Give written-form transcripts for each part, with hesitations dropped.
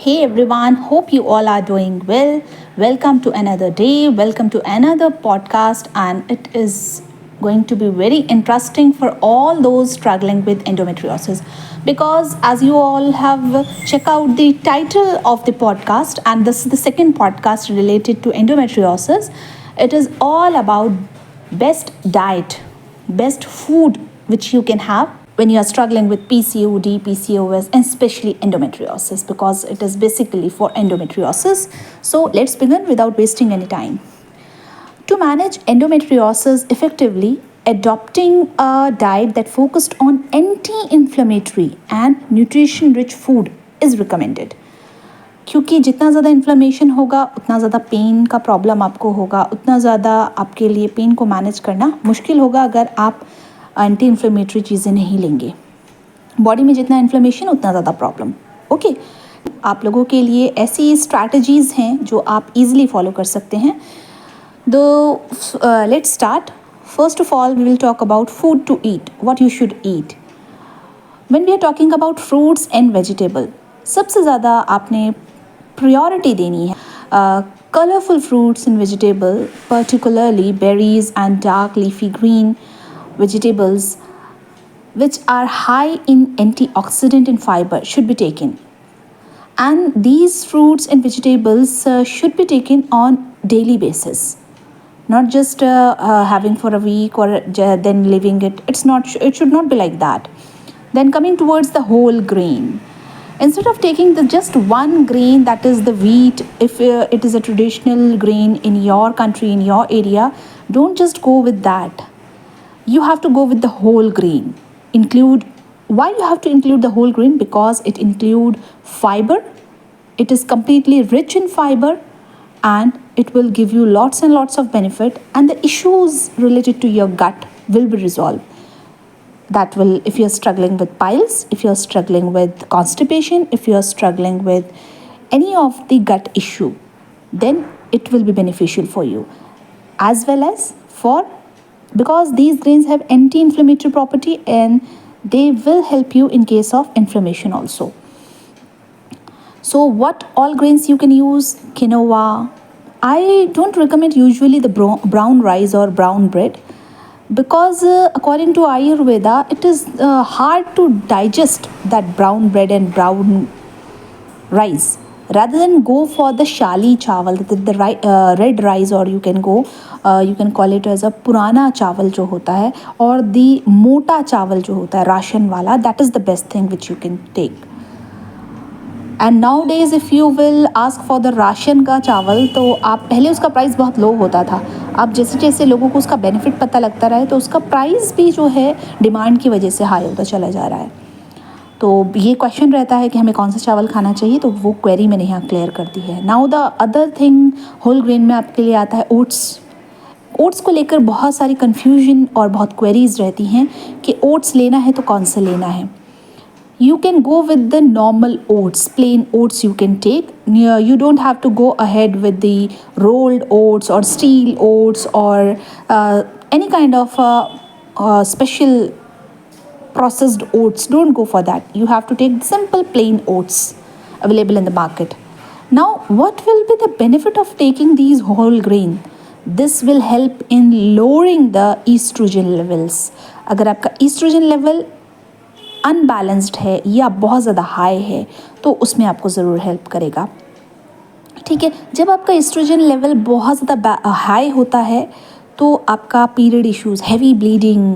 Hey everyone, hope you all are doing well. Welcome to another day, welcome to another podcast, and it is going to be very interesting for all those struggling with endometriosis because as you all have checked out the title of the podcast, and this is the second podcast related to endometriosis. It is all about best diet, best food which you can have when you are struggling with PCOD, PCOS, and especially endometriosis because it is basically for endometriosis. So let's begin without wasting any time. To manage endometriosis effectively, adopting a diet that focused on anti-inflammatory and nutrition-rich food is recommended. क्योंकि जितना ज़्यादा inflammation होगा उतना ज़्यादा pen का problem आपको होगा, उतना ज़्यादा आपके लिए पेन को मैनेज करना मुश्किल होगा अगर आप एंटी इन्फ्लेमेटरी चीज़ें नहीं लेंगे. बॉडी में जितना इन्फ्लेमेशन उतना ज़्यादा प्रॉब्लम. ओके, आप लोगों के लिए ऐसी स्ट्रैटेजीज़ हैं जो आप इजीली फॉलो कर सकते हैं. दो let's start. First of all we will talk about food to eat, what you should eat. When we are talking about fruits and vegetable, सबसे ज़्यादा आपने priority देनी है colorful fruits and vegetable, particularly berries and dark leafy green vegetables which are high in antioxidant and fiber should be taken. And these fruits and vegetables should be taken on daily basis, not just having for a week or then leaving it. It should not be like that. Then coming towards the whole grain, instead of taking the just one grain, that is the wheat, if it is a traditional grain in your country, in your area, don't just go with that. You have to go with the whole grain. Why you have to include the whole grain? Because it include fiber, it is completely rich in fiber, and it will give you lots and lots of benefit, and the issues related to your gut will be resolved. That will, if you're struggling with piles, if you're struggling with constipation, if you're struggling with any of the gut issue, then it will be beneficial for you. As well as because these grains have anti-inflammatory property and they will help you in case of inflammation also. So what all grains you can use? Quinoa. I don't recommend usually the brown rice or brown bread, because according to Ayurveda, it is hard to digest that brown bread and brown rice. Rather than go for the shali chawal, the red rice, or you can call it as a purana chawal जो होता है, or the mota chawal जो होता है ration वाला, that is the best thing which you can take. And now days if you will ask for the ration का चावल, तो आप पहले उसका प्राइस बहुत लो होता था. अब जैसे जैसे लोगों को उसका बेनिफिट पता लगता रहा है तो उसका प्राइस भी जो है डिमांड की वजह से हाई होता चला जा रहा है. तो ये क्वेश्चन रहता है कि हमें कौन सा चावल खाना चाहिए, तो वो क्वेरी मैंने यहाँ क्लियर कर दी है. Now the other thing, whole grain में आपके लिए आता है ओट्स. ओट्स को लेकर बहुत सारी कन्फ्यूजन और बहुत क्वेरीज रहती हैं कि ओट्स लेना है तो कौन सा लेना है. You can go with the normal oats, plain oats you can take. You don't have to go ahead with the rolled oats or steel oats or any kind of special processed oats. Don't go for that. You have to take simple plain oats available in the market. Now, what will be the benefit of taking these whole grain? This will help in lowering the estrogen levels. अगर आपका estrogen level unbalanced है या बहुत ज़्यादा high है तो उसमें आपको ज़रूर हेल्प करेगा. ठीक है, जब आपका एस्ट्रोजन लेवल बहुत ज़्यादा हाई होता है तो आपका period issues, heavy bleeding,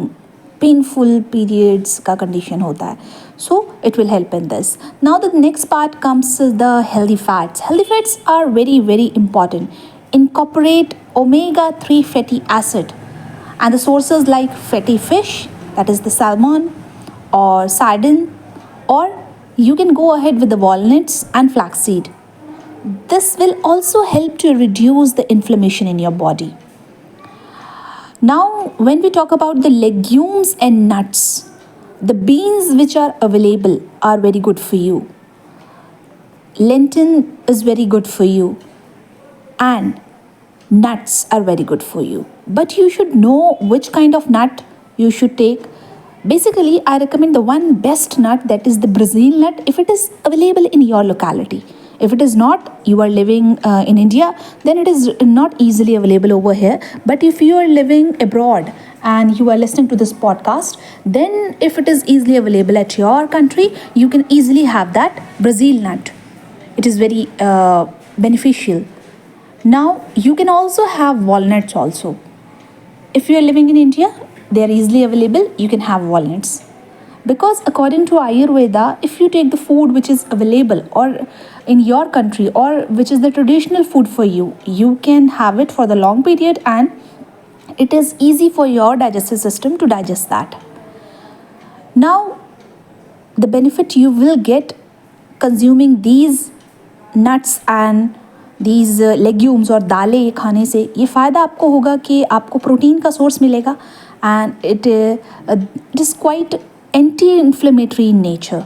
painful periods का कंडीशन होता है. So it will help in this. Now the next part comes the healthy fats. Healthy fats are very very important. Incorporate omega-3 fatty acid and the sources like fatty fish, that is the salmon or sardine, or you can go ahead with the walnuts and flaxseed. This will also help to reduce the inflammation in your body. Now, when we talk about the legumes and nuts, the beans which are available are very good for you. Lentil is very good for you, and nuts are very good for you. But you should know which kind of nut you should take. Basically, I recommend the one best nut, that is the Brazil nut, if it is available in your locality. If it is not, you are living in India, then it is not easily available over here. But if you are living abroad and you are listening to this podcast, then if it is easily available at your country, you can easily have that Brazil nut. It is very beneficial. Now you can also have walnuts also. If you are living in India, they are easily available, you can have walnuts. Because according to Ayurveda, if you take the food which is available or in your country or which is the traditional food for you, you can have it for the long period and it is easy for your digestive system to digest that. Now, the benefit you will get consuming these nuts and these legumes और दालें खाने से ये फ़ायदा आपको होगा कि आपको प्रोटीन का सोर्स मिलेगा and it is quite anti inflammatory in nature.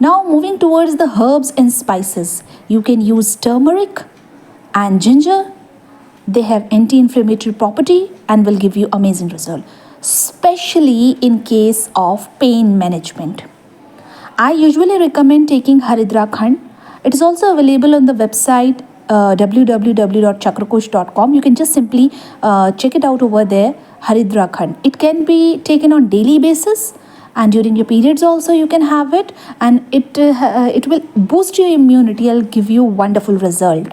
Now moving towards the herbs and spices, you can use turmeric and ginger. They have anti-inflammatory property and will give you amazing result, especially in case of pain management. I usually recommend taking Haridra Khand. It is also available on the website www.chakrakosh.com. You can just simply check it out over there, Haridra Khand. It can be taken on daily basis and during your periods also you can have it, and it will boost your immunity and give you wonderful result.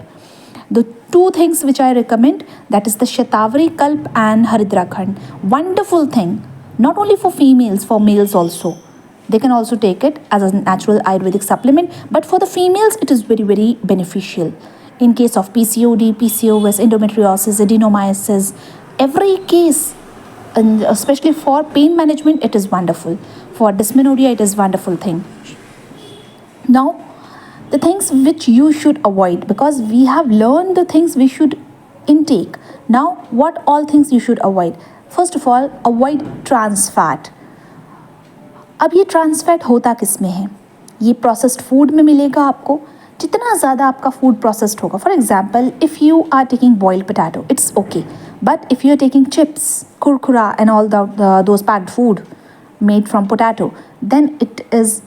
The two things which I recommend, that is the Shatavari Kalp and Haridra Khand. Wonderful thing, not only for females, for males also. They can also take it as a natural Ayurvedic supplement, but for the females it is very, very beneficial. In case of PCOD, PCOS, endometriosis, adenomyosis, every case, and especially for pain management, it is wonderful. For dysmenorrhea, it is wonderful thing. Now, the things which you should avoid, because we have learned the things we should intake. Now, what all things you should avoid? First of all, avoid trans fat. अब ये trans fat होता किस में है? ये processed food में मिलेगा आपको. जितना ज़्यादा आपका फूड प्रोसेस्ड होगा, for example if you are taking boiled potato, it's okay, but if you are taking chips, कुरकुरा and all those packed food made from potato, then it is,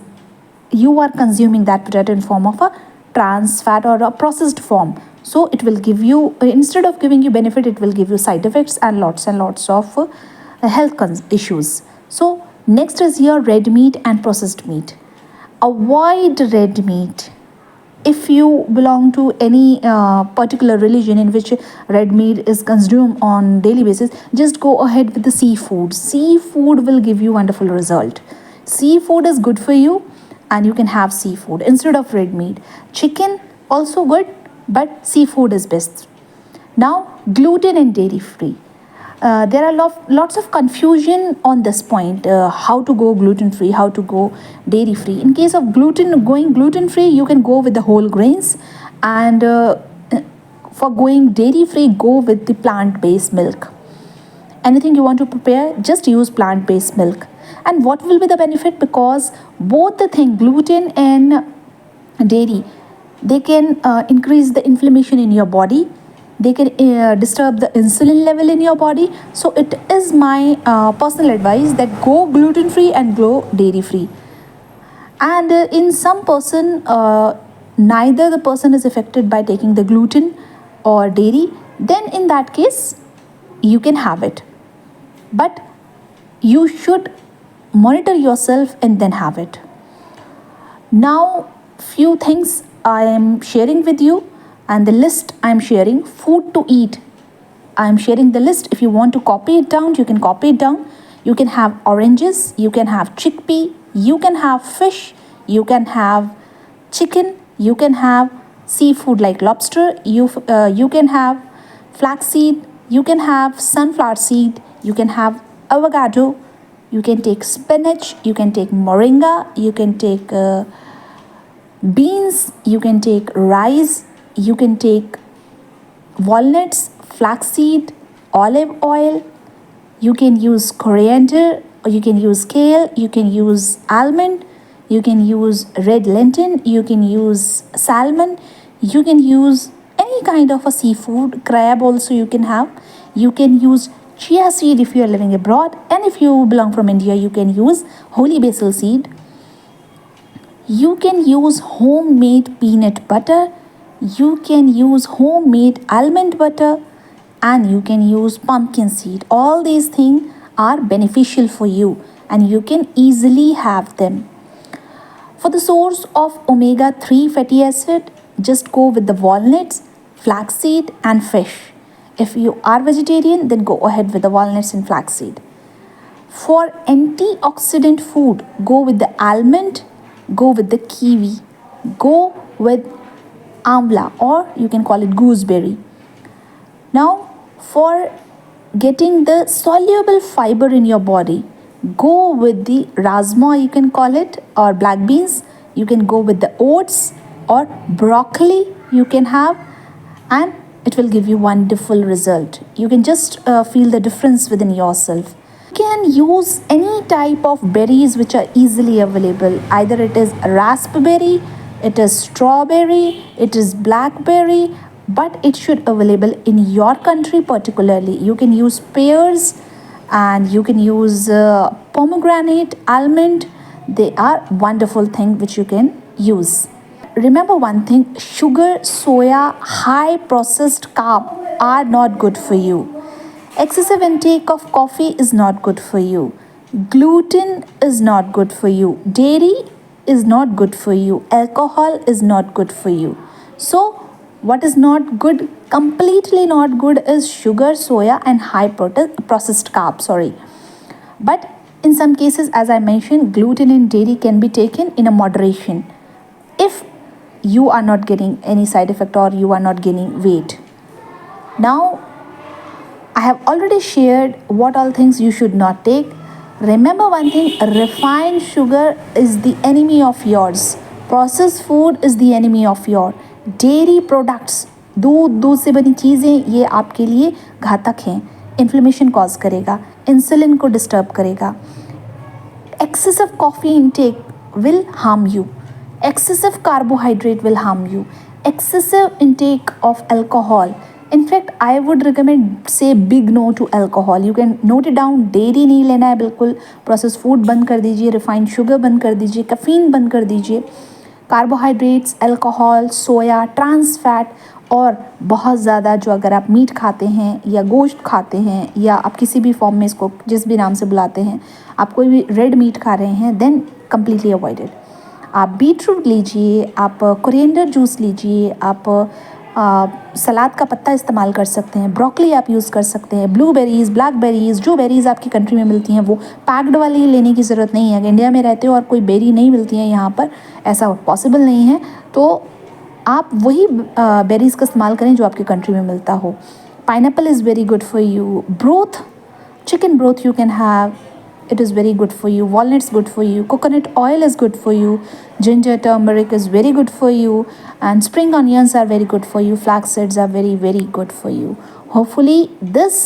you are consuming that potato in form of a trans fat or a processed form. So it will give you, instead of giving you benefit, it will give you side effects and lots of health issues. So next is your red meat and processed meat. Avoid red meat. If you belong to any particular religion in which red meat is consumed on daily basis, just go ahead with the seafood. Seafood will give you wonderful result. Seafood is good for you and you can have seafood instead of red meat. Chicken also good, but seafood is best. Now, gluten and dairy free. There are lots of confusion on this point, how to go gluten free, how to go dairy free. In case of going gluten free, you can go with the whole grains, and for going dairy free, go with the plant based milk. Anything you want to prepare, just use plant based milk. And what will be the benefit? Because both the thing, gluten and dairy, they can increase the inflammation in your body. They can disturb the insulin level in your body. So it is my personal advice that go gluten free and go dairy free. And in some person, neither the person is affected by taking the gluten or dairy, then in that case you can have it, but you should monitor yourself and then have it. Now, few things I am sharing with you, and the list I am sharing, food to eat. I am sharing the list. If you want to copy it down, you can copy it down. You can have oranges, you can have chickpea, you can have fish, you can have chicken, you can have seafood like lobster, you can have flaxseed, you can have sunflower seed, you can have avocado, you can take spinach, you can take moringa, you can take beans, you can take rice, you can take walnuts, flaxseed, olive oil, you can use coriander, or you can use kale, you can use almond, you can use red lentil, you can use salmon, you can use any kind of a seafood, crab also you can have, you can use chia seed if you are living abroad, and if you belong from India, you can use holy basil seed. You can use homemade peanut butter, you can use homemade almond butter, and you can use pumpkin seed. All these things are beneficial for you and you can easily have them. For the source of omega 3 fatty acid, just go with the walnuts, flaxseed, and fish. If you are vegetarian, then go ahead with the walnuts and flaxseed. For antioxidant food, go with the almond, go with the kiwi, go with amla, or you can call it gooseberry. Now, for getting the soluble fiber in your body, go with the rasma, you can call it, or black beans. You can go with the oats or broccoli, you can have, and it will give you wonderful result. You can just feel the difference within yourself. You can use any type of berries which are easily available. Either it is raspberry, it is strawberry, it is blackberry, but it should available in your country particularly. You can use pears and you can use pomegranate, almond. They are wonderful thing which you can use. Remember one thing, sugar, soya, high processed carb are not good for you. Excessive intake of coffee is not good for you. Gluten is not good for you. Dairy is not good for you. Alcohol is not good for you. So, what is not good, completely not good, is sugar, soya, and high processed carb. Sorry. But in some cases, as I mentioned, gluten and dairy can be taken in a moderation if you are not getting any side effect or you are not gaining weight. Now, I have already shared what all things you should not take. Remember one thing, refined sugar is the enemy of yours. Processed food is the enemy of your. Dairy products, दूध से बनी चीज़ें, ये आपके लिए घातक हैं. Inflammation cause करेगा, इंसुलिन को डिस्टर्ब करेगा. Excessive coffee intake will harm you. Excessive carbohydrate will harm you. Excessive intake of alcohol. In fact, I would recommend say big no to alcohol. You can note it down. Dairy नहीं लेना है बिल्कुल. Processed food बंद कर दीजिए. Refined sugar बंद कर दीजिए. Caffeine बंद कर दीजिए. Carbohydrates, alcohol, soya, trans fat और बहुत ज़्यादा जो अगर आप मीट खाते हैं या गोश्त खाते हैं या आप किसी भी फॉर्म में इसको जिस भी नाम से बुलाते हैं, आप कोई भी रेड मीट खा रहे हैं, देन कम्प्लीटली अवॉइडेड. आप बीट रूट लीजिए, आप कोरिएंडर जूस लीजिए, आप सलाद का पत्ता इस्तेमाल कर सकते हैं, ब्रोकली आप यूज़ कर सकते हैं, ब्लूबेरीज़, ब्लैकबेरीज़, जो बेरीज़ आपकी कंट्री में मिलती हैं वो पैक्ड वाली लेने की ज़रूरत नहीं है. अगर इंडिया में रहते हो और कोई बेरी नहीं मिलती है यहाँ पर, ऐसा पॉसिबल नहीं है, तो आप वही बेरीज़ का इस्तेमाल करें जो आपकी कंट्री में मिलता हो. Pineapple is very good for you. Broth, chicken broth you can have, it is very good for you. Walnuts good for you. Coconut oil is good for you. Ginger, turmeric is very good for you, and spring onions are very good for you. Flax seeds are very good for you. Hopefully this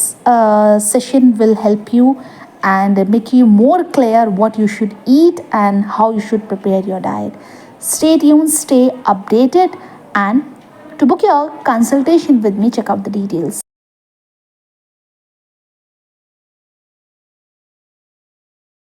session will help you and make you more clear what you should eat and how you should prepare your diet. Stay tuned, stay updated, and to book your consultation with me, check out the details.